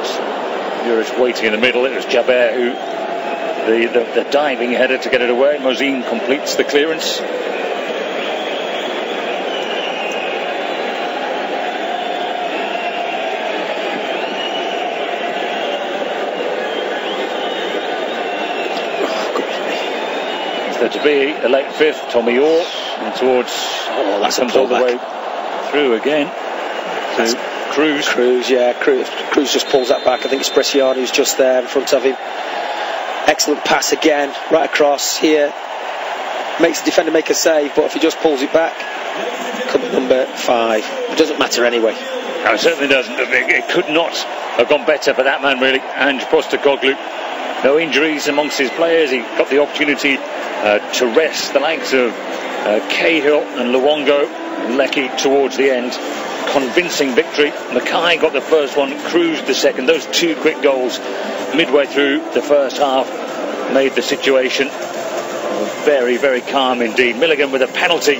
Juric waiting in the middle. It was Jabber who, the diving header to get it away. Mozin completes the clearance. To be a late fifth, Tommy Orr, and towards that comes all the way through again. That's Cruz. Cruz just pulls that back. I think it's Bresciani who's just there in front of him. Excellent pass again, right across here. Makes the defender make a save, but if he just pulls it back, number 5. It doesn't matter anyway. No, it certainly doesn't. It could not have gone better for that man, really. Ange Postecoglou. No injuries amongst his players. He got the opportunity to rest the likes of Cahill and Luongo. Leckie towards the end. Convincing victory. Mackay got the first one, Cruz the second. Those 2 quick goals midway through the first half made the situation very, very calm indeed. Milligan with a penalty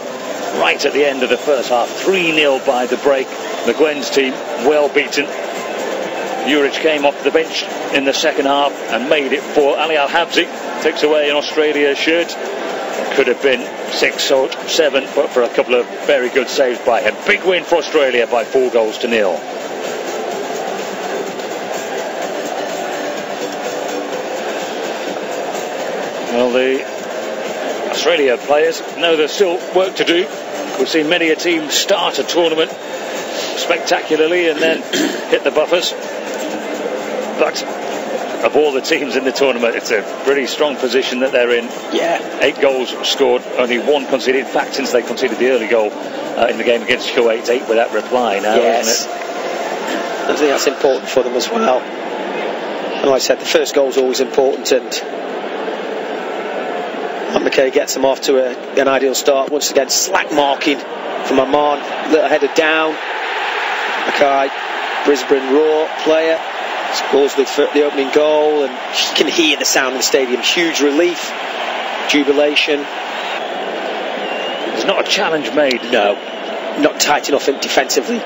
right at the end of the first half. 3-0 by the break. The Gwen's team well beaten. Juric came off the bench in the second half and made it for Ali Al-Habsi. Takes away an Australia shirt. Could have been 6 or 7, but for a couple of very good saves by him. Big win for Australia by 4-0. Well, the Australia players know there's still work to do. We've seen many a team start a tournament spectacularly and then hit the buffers. But of all the teams in the tournament, it's a pretty strong position that they're in. Yeah. 8 goals scored, only 1 conceded. In fact, since they conceded the early goal in the game against Kuwait, 8 without reply now, yes. isn't it? I think that's important for them as well. And like I said, the first goal is always important, and McKay gets them off to an ideal start. Once again, slack marking from Oman, little header down. Mackay, Brisbane Raw player, scores the opening goal, and you can hear the sound in the stadium. Huge relief, jubilation. There's not a challenge made. No, not tight enough defensively.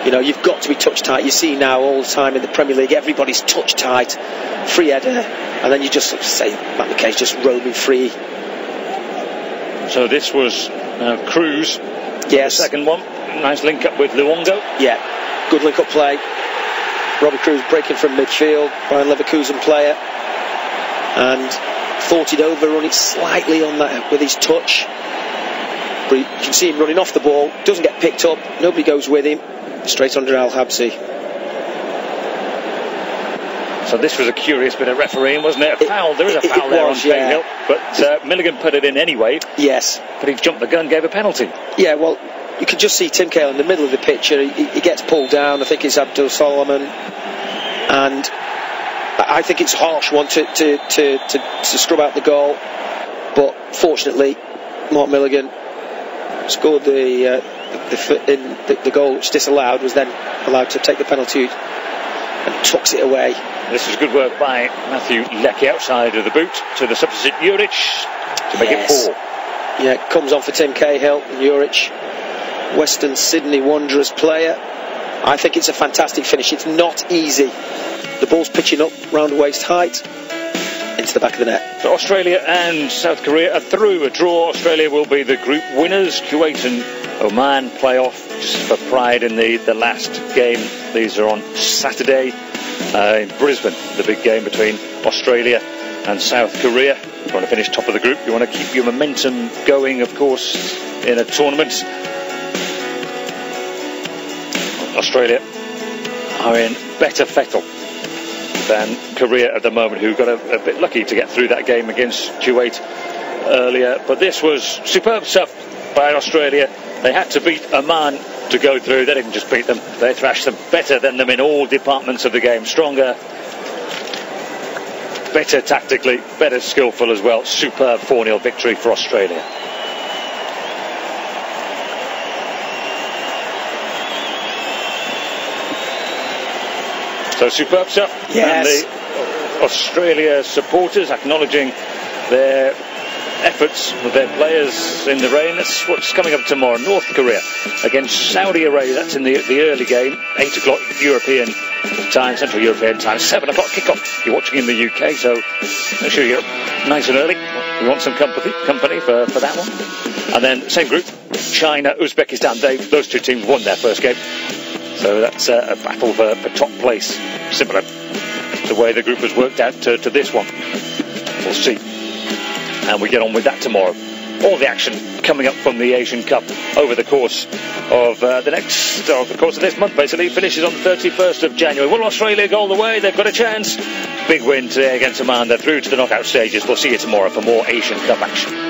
You know, you've got to be touch tight. You see now all the time in the Premier League, everybody's touch tight, free header, and then you just say Matt McKay's just roaming free. So this was Cruz. Yes. The second one. Nice link up with Luongo. Yeah, good link up play. Robbie Cruz breaking from midfield, Bayern Leverkusen player, and thought he'd overrun it slightly on that with his touch. But you can see him running off the ball, doesn't get picked up, nobody goes with him, straight under Al-Habsi. So this was a curious bit of refereeing, wasn't it? A foul. There is a foul there on Cahill, but Milligan put it in anyway. Yes. But he jumped the gun, gave a penalty. Yeah, well, you can just see Tim Cahill in the middle of the picture. He gets pulled down. I think it's Abdul Solomon, and I think it's a harsh one to scrub out the goal. But fortunately, Mark Milligan scored the goal which disallowed, was then allowed to take the penalty and tucks it away. This is good work by Matthew Leckie outside of the boot to the substitute Juric to make it 4. Yeah, comes on for Tim Cahill. Juric, Western Sydney Wanderers player. I think it's a fantastic finish. It's not easy. The ball's pitching up round waist height into the back of the net. So Australia and South Korea are through. A draw. Australia will be the group winners. Kuwait and Oman play off just for pride in the last game. These are on Saturday in Brisbane, the big game between Australia and South Korea. You want to finish top of the group, you want to keep your momentum going, of course, in a tournament. Australia are in better fettle than Korea at the moment, who got a bit lucky to get through that game against Kuwait earlier. But this was superb stuff by Australia. They had to beat Oman to go through. They didn't just beat them, they thrashed them. Better than them in all departments of the game. Stronger, better tactically, better skillful as well. Superb 4-0 victory for Australia. So superb stuff. Yes. And the Australia supporters acknowledging their efforts with their players in the rain. That's what's coming up tomorrow. North Korea against Saudi Arabia. That's in the early game, 8 o'clock European time, Central European time, 7 o'clock kickoff. You're watching in the UK, so make sure you're up nice and early. We want some company for that one. And then same group, China, Uzbekistan. Those two teams won their first game, so that's a battle for top place. Similar to the way the group has worked out to this one. We'll see. And we get on with that tomorrow. All the action coming up from the Asian Cup over the course of the course of this month. Basically, finishes on the 31st of January. Will Australia go all the way? They've got a chance. Big win today against Oman. They're through to the knockout stages. We'll see you tomorrow for more Asian Cup action.